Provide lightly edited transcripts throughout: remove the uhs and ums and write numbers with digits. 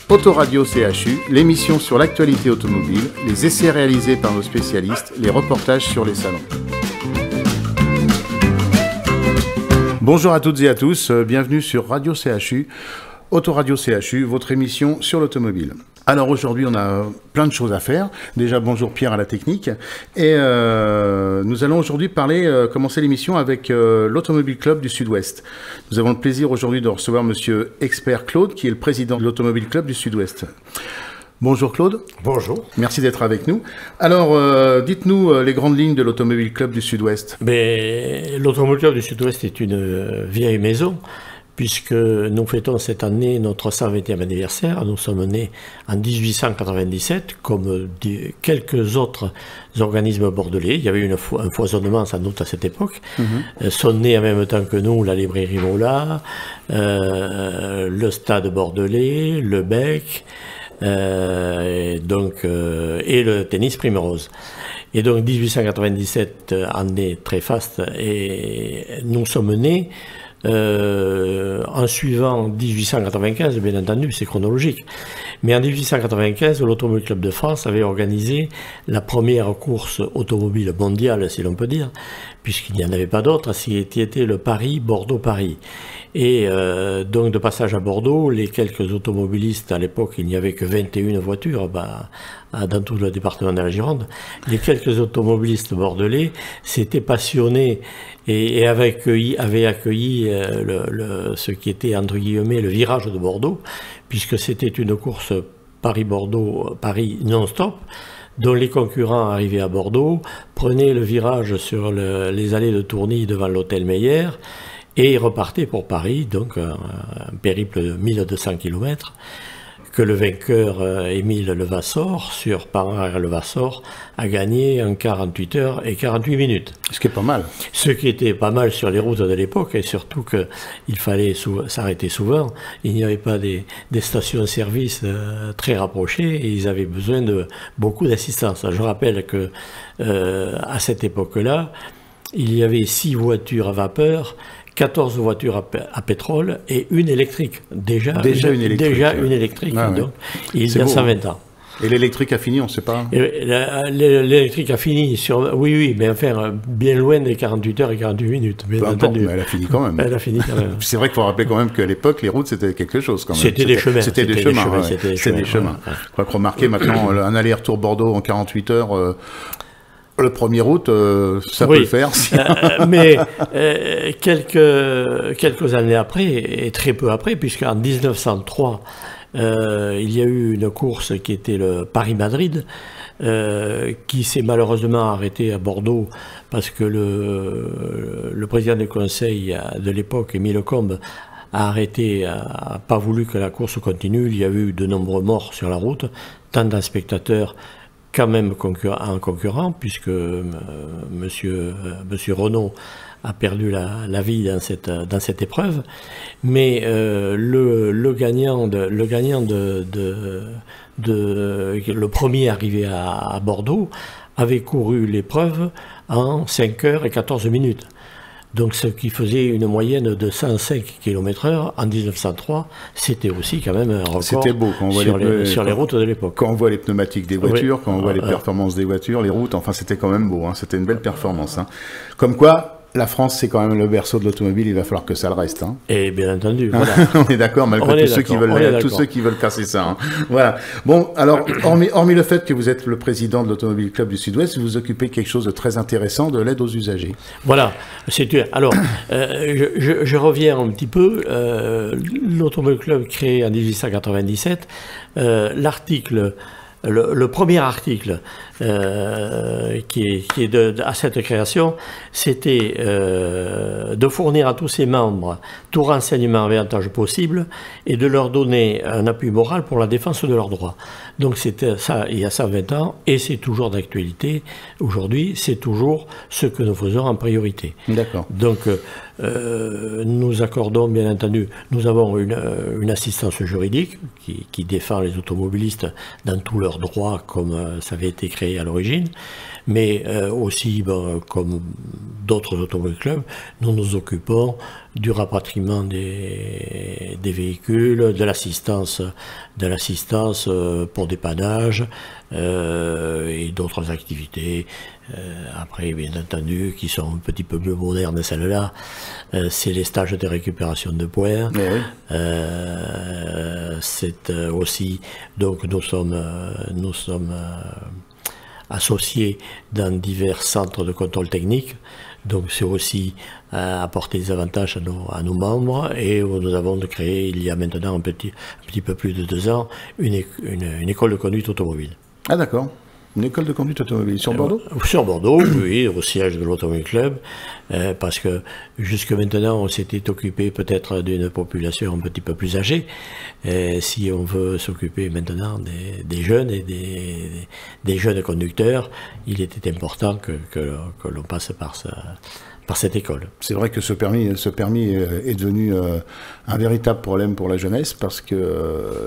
Autoradio CHU, l'émission sur l'actualité automobile, les essais réalisés par nos spécialistes, les reportages sur les salons. Bonjour à toutes et à tous, bienvenue sur Radio CHU, Autoradio CHU, votre émission sur l'automobile. Alors aujourd'hui, on a plein de choses à faire. Déjà, bonjour Pierre à la technique. Et nous allons aujourd'hui commencer l'émission avec l'Automobile Club du Sud-Ouest. Nous avons le plaisir aujourd'hui de recevoir Monsieur Expert Claude, qui est le président de l'Automobile Club du Sud-Ouest. Bonjour Claude. Bonjour. Merci d'être avec nous. Alors, dites-nous les grandes lignes de l'Automobile Club du Sud-Ouest. L'Automobile Club du Sud-Ouest est une vieille maison, puisque nous fêtons cette année notre 120e anniversaire. Nous sommes nés en 1897, comme quelques autres organismes bordelais. Il y avait un foisonnement sans doute à cette époque. Sont nés en même temps que nous la librairie Mola, le Stade bordelais, le Bec, et le tennis Primrose. Et donc 1897 année très faste, et nous sommes nés en suivant 1895, bien entendu, c'est chronologique. Mais en 1895, l'Automobile Club de France avait organisé la première course automobile mondiale, si l'on peut dire, puisqu'il n'y en avait pas d'autre, qui était le Paris-Bordeaux-Paris. Et donc de passage à Bordeaux, les quelques automobilistes, à l'époque il n'y avait que 21 voitures dans tout le département de la Gironde, les quelques automobilistes bordelais s'étaient passionnés et avaient accueilli ce qui était entre guillemets le virage de Bordeaux, puisque c'était une course Paris-Bordeaux, Paris non-stop, dont les concurrents arrivaient à Bordeaux, prenaient le virage sur les allées de Tourny devant l'hôtel Meyer, et repartait pour Paris, donc un périple de 1200 km, que le vainqueur Émile Levasseur, sur Paris-Levasseur, a gagné en 48 heures et 48 minutes. Ce qui est pas mal. Ce qui était pas mal sur les routes de l'époque, et surtout qu'il fallait s'arrêter souvent. Il n'y avait pas des stations-service très rapprochées, et ils avaient besoin de beaucoup d'assistance. Je rappelle que à cette époque-là, il y avait 6 voitures à vapeur, 14 voitures à pétrole et une électrique. Déjà une électrique. Ah, donc, il y a 120 ans. Et l'électrique a fini, on ne sait pas. L'électrique a fini oui, mais enfin, bien loin des 48 heures et 48 minutes. Bien entendu. Mais elle a fini quand même. Elle a fini quand même. C'est vrai qu'il faut rappeler quand même qu'à l'époque, les routes, c'était quelque chose quand même. C'était des chemins. C'était des chemins. Je crois que remarquez maintenant, un aller-retour Bordeaux en 48 heures... Le 1er août, ça peut le faire. Mais quelques années après, et très peu après, puisqu'en 1903, il y a eu une course qui était le Paris-Madrid, qui s'est malheureusement arrêtée à Bordeaux, parce que le président du conseil de l'époque, Émile Combes, a pas voulu que la course continue. Il y a eu de nombreux morts sur la route, tant d'un spectateur quand même un concurrent, puisque monsieur Renault a perdu la vie dans cette épreuve, mais le premier arrivé à Bordeaux avait couru l'épreuve en 5 heures et 14 minutes. Donc ce qui faisait une moyenne de 105 km/h en 1903, c'était aussi quand même un record. C'était beau quand on voit sur les routes de l'époque. Quand on voit les pneumatiques des voitures, quand on voit les performances des voitures, les routes, enfin c'était quand même beau, hein, c'était une belle performance. Hein. Comme quoi, la France, c'est quand même le berceau de l'automobile, il va falloir que ça le reste. Hein. Et bien entendu, voilà. On est d'accord, malgré tous ceux qui veulent casser ça. Hein. Voilà. Bon, alors, hormis le fait que vous êtes le président de l'Automobile Club du Sud-Ouest, vous vous occupez de quelque chose de très intéressant, de l'aide aux usagers. Voilà. Alors, je reviens un petit peu. L'Automobile Club créé en 1897, l'article... Le premier article qui est à cette création, c'était de fournir à tous ses membres tout renseignement et avantage possible et de leur donner un appui moral pour la défense de leurs droits. Donc c'était ça il y a 120 ans et c'est toujours d'actualité. Aujourd'hui, c'est toujours ce que nous faisons en priorité. D'accord. Donc nous accordons, bien entendu, nous avons une assistance juridique qui défend les automobilistes dans tous leurs droits comme ça avait été créé à l'origine. Mais aussi, comme d'autres automobiles clubs, nous nous occupons du rapatriement des véhicules, de l'assistance pour dépannage et d'autres activités. Après, bien entendu, qui sont un petit peu plus modernes, celles-là, c'est les stages de récupération de points. Oui. C'est aussi, donc nous sommes associés dans divers centres de contrôle technique. Donc c'est aussi apporter des avantages à nos membres, et nous avons créé il y a maintenant un petit peu plus de 2 ans une école de conduite automobile. Ah d'accord. Une école de conduite automobile sur Bordeaux? Sur Bordeaux, oui, au siège de l'Automobile Club, parce que jusque maintenant, on s'était occupé peut-être d'une population un petit peu plus âgée. Si on veut s'occuper maintenant des jeunes et des jeunes conducteurs, il était important que l'on passe par cette école. C'est vrai que ce permis est devenu un véritable problème pour la jeunesse, parce que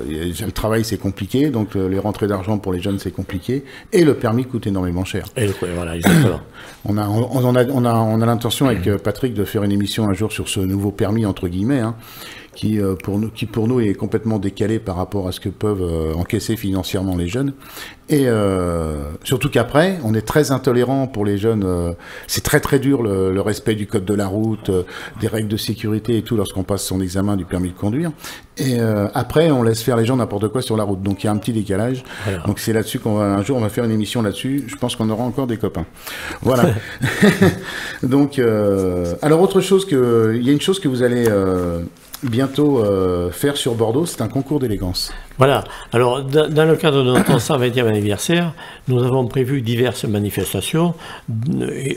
le travail c'est compliqué, donc les rentrées d'argent pour les jeunes c'est compliqué, et le permis coûte énormément cher. Et voilà, exactement. On a l'intention avec Patrick de faire une émission un jour sur ce nouveau permis entre guillemets, hein, qui pour nous est complètement décalé par rapport à ce que peuvent encaisser financièrement les jeunes. Et surtout qu'après, on est très intolérant pour les jeunes. C'est très très dur le respect du code de la route, des règles de sécurité et tout lorsqu'on passe son examen du permis de conduire. Et après, on laisse faire les gens n'importe quoi sur la route. Donc il y a un petit décalage. Voilà. Donc c'est là-dessus un jour on va faire une émission là-dessus. Je pense qu'on aura encore des copains. Voilà. Donc alors autre chose il y a une chose que vous allez bientôt faire sur Bordeaux, c'est un concours d'élégance. Voilà. Alors, dans le cadre de notre 120e anniversaire, nous avons prévu diverses manifestations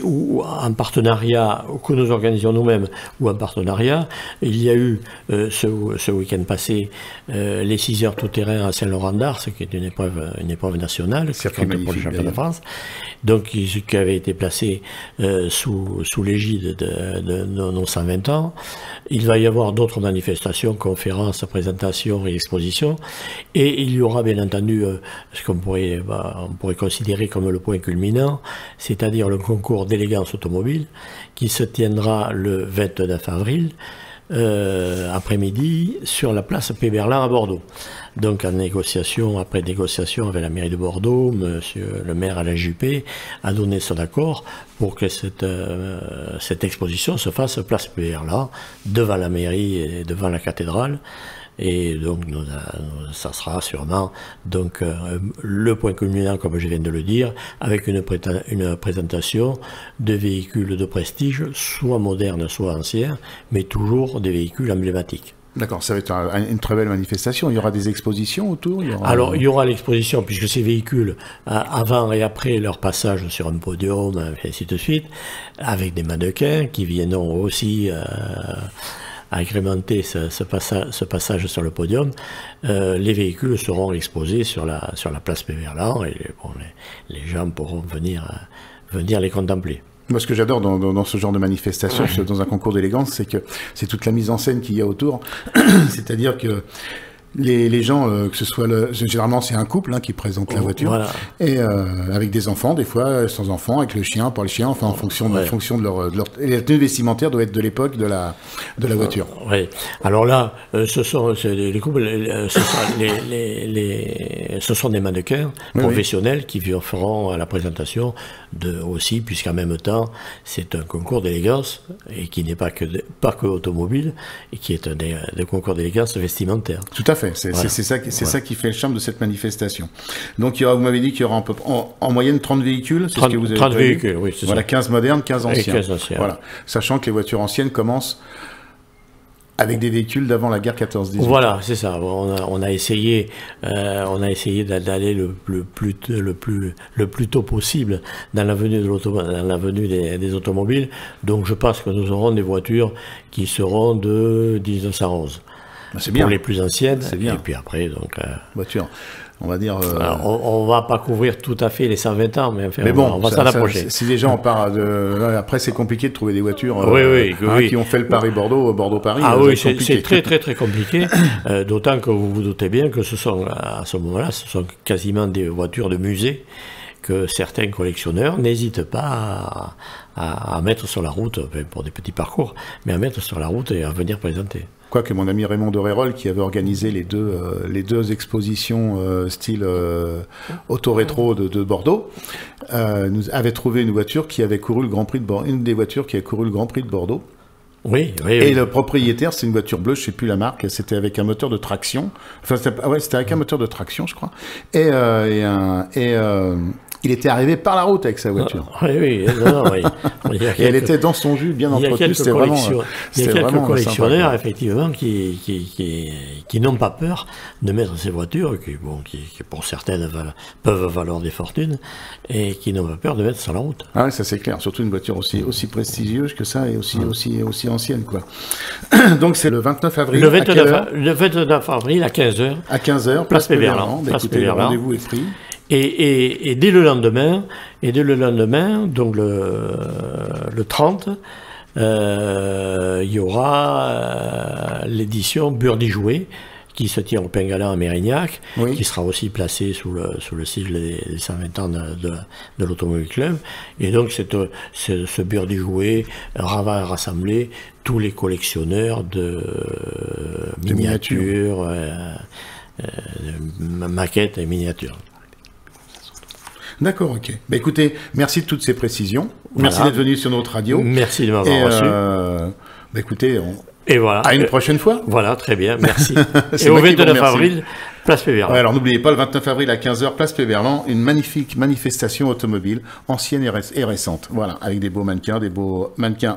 ou en partenariat, que nous organisons nous-mêmes ou en partenariat. Il y a eu ce week-end passé les 6 heures tout-terrain à Saint-Laurent-d'Ars, qui est une épreuve nationale, qui compte pour le championnat de France, donc qui avait été placé sous l'égide de nos 120 ans. Il va y avoir d'autres manifestations, conférences, présentations et expositions. Et il y aura bien entendu ce qu'on pourrait considérer comme le point culminant, c'est-à-dire le concours d'élégance automobile qui se tiendra le 29 avril après-midi sur la place Péberlan à Bordeaux. Donc après négociation avec la mairie de Bordeaux, monsieur le maire Alain Juppé a donné son accord pour que cette exposition se fasse place Péberlan, devant la mairie et devant la cathédrale. Et donc ça sera sûrement le point culminant, comme je viens de le dire, avec une présentation de véhicules de prestige, soit modernes, soit anciens, mais toujours des véhicules emblématiques. D'accord, ça va être une très belle manifestation. Il y aura des expositions autour? Alors, il y aura l'exposition, puisque ces véhicules, avant et après leur passage sur un podium, et ainsi de suite, avec des mannequins qui viendront aussi agrémenter ce passage sur le podium, les véhicules seront exposés sur la place Péberlan, et les gens pourront venir les contempler. Moi, ce que j'adore dans ce genre de manifestation, dans un concours d'élégance, c'est que c'est toute la mise en scène qu'il y a autour. C'est-à-dire que les gens, que ce soit généralement c'est un couple qui présente la voiture, voilà. Et avec des enfants, des fois sans enfants, avec le chien, pas le chien, enfin en fonction de leur et la tenue vestimentaire doit être de l'époque de la voiture. Oui. Alors là, ce sont les couples, ce sont des mannequins professionnels qui feront la présentation aussi, puisqu'en même temps c'est un concours d'élégance et qui n'est pas que automobile, et qui est un concours d'élégance vestimentaire. Tout à fait. C'est ça qui fait le charme de cette manifestation. Donc, vous m'avez dit qu'il y aura en moyenne 30 véhicules, c'est ce que vous avez 30 véhicules, oui, c'est ça. 15 modernes, 15 anciens. 15 anciens. Voilà. Sachant que les voitures anciennes commencent avec des véhicules d'avant la guerre 14-18. Voilà, c'est ça. On a essayé d'aller le plus tôt possible dans l'avenue des automobiles. Donc, je pense que nous aurons des voitures qui seront de 1911. C'est bien. Pour les plus anciennes, c'est bien. Et puis après, voiture, on va dire... on va pas couvrir tout à fait les 120 ans, mais, enfin, on va s'en approcher. Si les gens en parlent après, c'est compliqué de trouver des voitures qui ont fait le Paris-Bordeaux, Bordeaux-Paris. Ah oui, c'est très très très compliqué, d'autant que vous vous doutez bien que à ce moment-là, ce sont quasiment des voitures de musée que certains collectionneurs n'hésitent pas à mettre sur la route, pour des petits parcours, mais à mettre sur la route et à venir présenter. Quoique mon ami Raymond de Rérol, qui avait organisé les deux expositions style auto-rétro de Bordeaux, nous avait trouvé une voiture qui avait couru le Grand Prix de Bordeaux, une des voitures qui a couru le Grand Prix de Bordeaux. Oui. Et le propriétaire, c'est une voiture bleue, je ne sais plus la marque, c'était avec un moteur de traction. Enfin, c'était avec un moteur de traction, je crois. Il était arrivé par la route avec sa voiture. Oui. Et elle était dans son jus, bien entretenue. Il y a quelques collectionneurs, effectivement, qui n'ont pas peur de mettre ces voitures, qui pour certaines peuvent valoir des fortunes, et qui n'ont pas peur de mettre sur la route. Ah oui, ça c'est clair. Surtout une voiture aussi prestigieuse que ça et aussi ancienne, quoi. Donc c'est le 29 avril. Le 29 avril à 15h. À 15h, place Péberlan. Écoutez, le rendez-vous est pris. Et dès le lendemain, donc le 30, il y aura l'édition Burdi Jouet qui se tient au Pingalan à Mérignac, qui sera aussi placée sous le sigle des 120 ans de l'Automobile Club. Et donc ce Burdi Jouet va rassembler tous les collectionneurs de miniatures, maquettes et miniatures. D'accord, ok. Bah, écoutez, merci de toutes ces précisions. Merci d'être venu sur notre radio. Merci de m'avoir reçu. Bah, écoutez, et voilà. À une prochaine fois. Voilà, très bien, merci. Et au 29 avril, place Péberlan. Ouais, alors n'oubliez pas, le 29 avril à 15h, place Péberlan, une magnifique manifestation automobile, ancienne et récente. Voilà, avec des beaux mannequins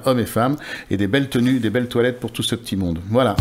hommes et femmes, et des belles tenues, des belles toilettes pour tout ce petit monde. Voilà.